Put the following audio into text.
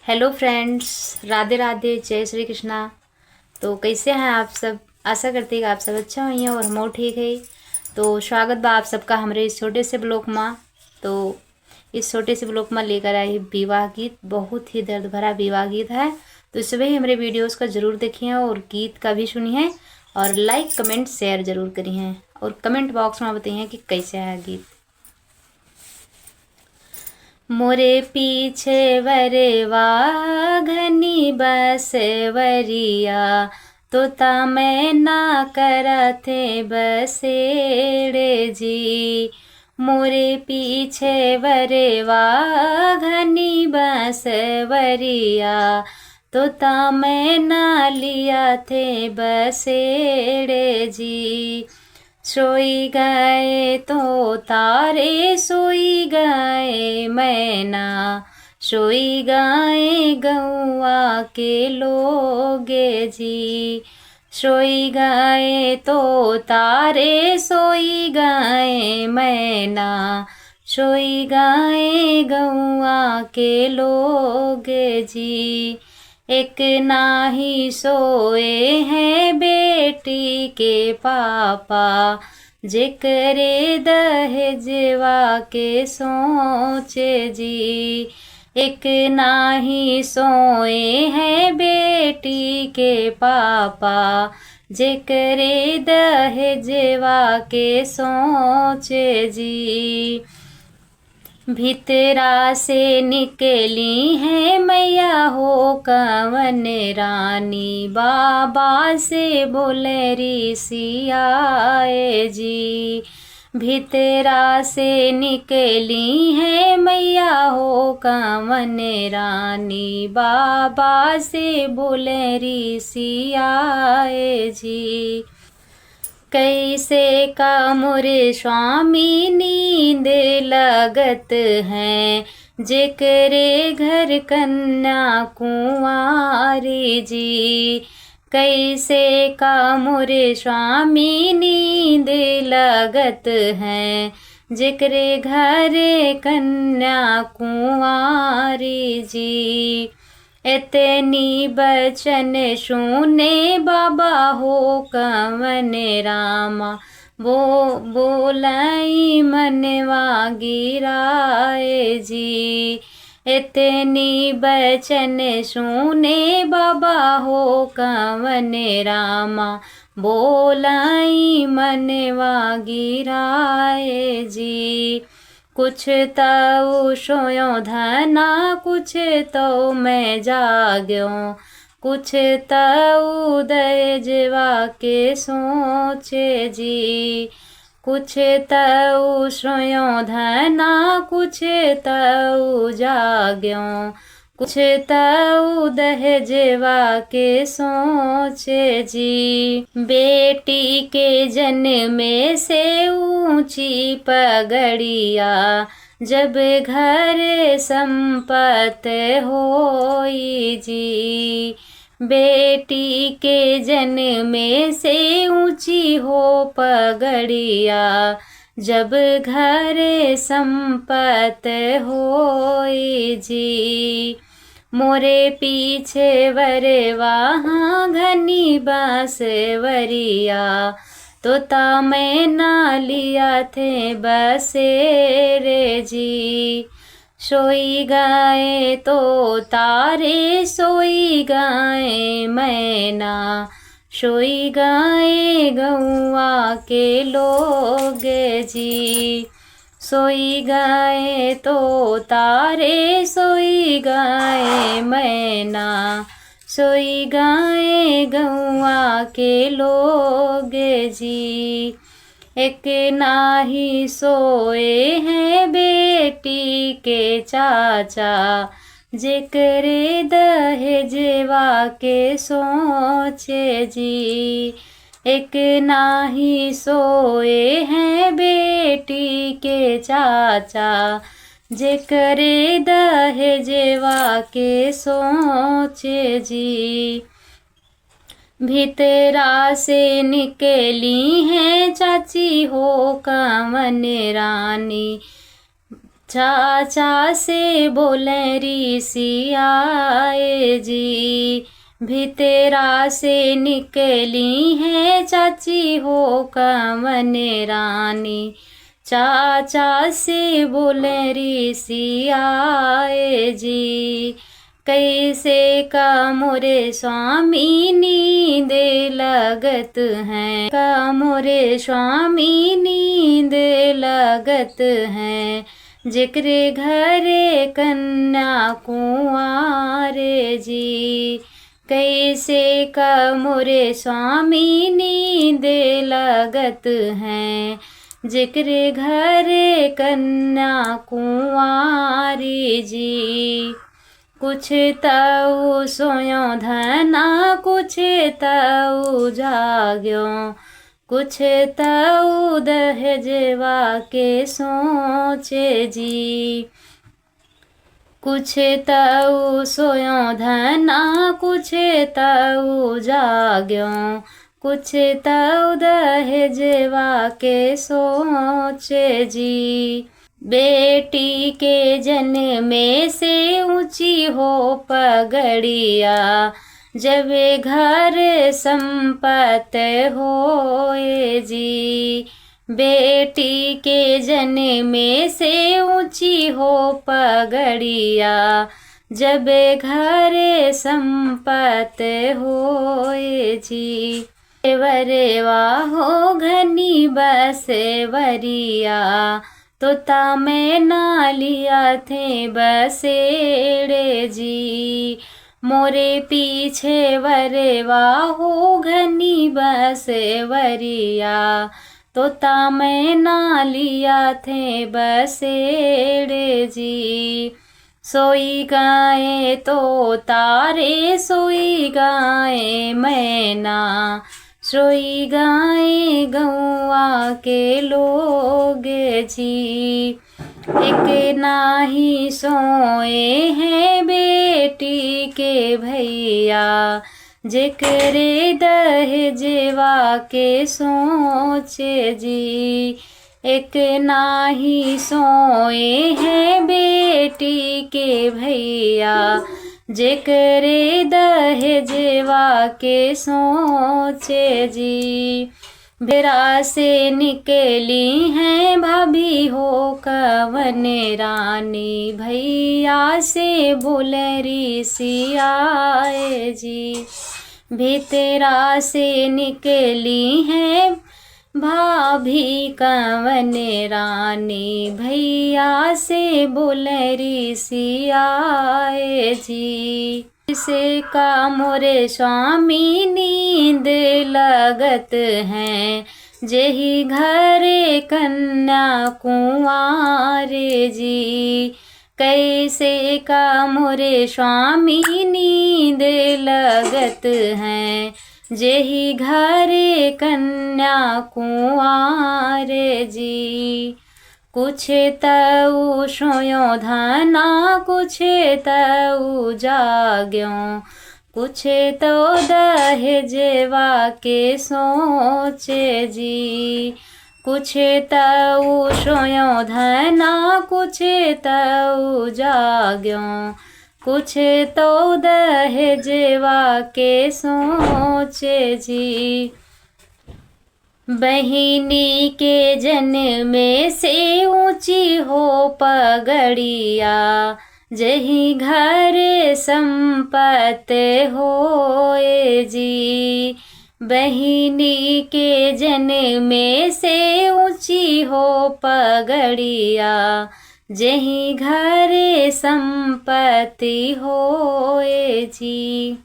Hello friends, Radhe Radhe, जय श्री कृष्णा। तो कैसे हैं आप सब? आशा करती है कि आप सब अच्छा हुई हैं और हम ठीक है। तो स्वागत बा आप सबका हमारे इस छोटे से ब्लॉग में। तो इस छोटे से ब्लॉग में लेकर आई विवाह गीत, बहुत ही दर्द भरा विवाह गीत है। तो सभी हमारे वीडियोस का ज़रूर देखिए और गीत का भी सुनिए और लाइक कमेंट शेयर ज़रूर करिए और कमेंट बॉक्स में बताइए कि कैसे है गीत। मोरे पीछे वरवा घनी बसवरिया, तोता मैं ना करथे बसेड़े जी। मोरे पीछे वरवा घनी बसवरिया, तोता मैं ना लिया थे बसेड़े जी। सोई गए तो तारे, सोई गए मैना, सोई गए गौआ के लोगे जी। सोई गए तो तारे, सोई गए मैना, सोई गए गौआ के लोगे जी। एक नाही सोए हैं बेटी के पापा, जेकरे दहेजवा के सोचे जी। एक नाही सोए हैं बेटी के पापा, जेकरे दहेजवा के सोचे जी। भीतरा से निकली है मैया हो कवन रानी, बाबा से बोले ऋषि आए जी। भीतरा से निकली है मैया हो कवन रानी, बाबा से बोले ऋषि आए जी। कैसे का मोरे स्वामी नींद लगत है, जेकरे घर कन्या कुंवारी जी। कैसे का मोरे स्वामी नींद लगत है, जेकरे घर कन्या कुंवारी जी। इतनी बचन सुने बाबा हो कवन रामा, वो बोलाई मनवा गिराए जी। इतनी बचन सुने बाबा हो कवन रामा, बोलाई मनवा गिराए जी। कुछ तो सोयो धना, कुछ तो मैं जाग्यो, कुछ तो दहेजवा के सोचे जी। कुछ तो सोयो धना, कुछ तो जाग्यो, कुछ तो दहेजवा के सोचे जी। बेटी के जन्म से ऊंची पगड़िया, जब घर संपत होई जी। बेटी के जन्म से ऊंची हो पगड़िया, जब घर संपत होई जी। मोरे पीछे वरवा घनी बांसवरिया, तोता मैं ना लिया थे बसेरे जी। सोई गए तो तारे, सोई गए मैना, सोई गए गौआ के लोगे जी। सोई गए तो तारे, सोई गए मैना, सोई गए गौआ के लोगे जी। एक नाही सोए हैं बेटी के चाचा, जेकरे दहेजवा के सोचे जी। एक नाही सोए हैं बेटी के चाचा, जेकरे दहेजवा के सोचे जी। भीतरा से निकली हैं चाची हो कवन रानी, चाचा से बोले ऋषि आए जी, भितरा से निकली है चाची हो कवन रानी। चाचा से बोले ऋषि आए जी, कैसे का मोरे स्वामी नींद लगत है, का मोरे स्वामी नींद लगत है। जिक्रे घरे कन्या कुंवारे जी, कैसे का मोरे स्वामी नींद लगत है। जिक्रे घरे कन्या कुंवारी जी, कुछ तऊ सोयो धना कुछ तऊ जाग्यो, कुछ तऊ दहेजवा के सोचे जी। कुछ तऊ सोयो धना कुछ तऊ जाग्यो, कुछ तऊ दहेजवा के सोचे जी। बेटी के जन्म से ऊंची हो पगड़िया, जब घर संपत होए जी। बेटी के जन्म से ऊंची हो पगड़िया, जब घर संपत होए जी। वरेवा हो घनी बस वरिया, तोता में ना लिया थे बसेड़े जी। मोरे पीछे वरेवा हो घनी बसेवरिया, तोता में ना लिया थे बसेड़े जी। सोई गाए तो तारे सोई गाए मैना, सोई गाए गौआ के लोग जी। एक नाही सोए हैं बेटी के भैया, जिक्रे दहेजवा के सोचे जी। एक नाही सोए हैं बेटी के भैया, जिक्रे दहेजवा के सोचे जी। बेरा से निकली हैं भाभी हो कवन रानी, भैया से बोले ऋषि आए जी। भितरा से निकली हैं भाभी कवन रानी, भैया से बोले ऋषि आए जी। से का मोरे स्वामी नींद लगत है, जेहि घरे कन्या कुंवारे जी। कैसे का मोरे स्वामी नींद लगत है, जेहि घरे कन्या कुंवारे जी। कुछ तऊ सोयो धना कुछ तऊ जाग्यो, कुछ तो दहेजवा के सोचे जी। कुछ तऊ सोयो धना कुछ तऊ जाग्यो, कुछ तो दहेजवा के सोचे जी। बहिनी के जन्म से ऊंची हो पगड़िया, जही घर संपत होए जी। बहिनी के जन्म से ऊंची हो पगड़िया, जही घर संपत्ति होए जी।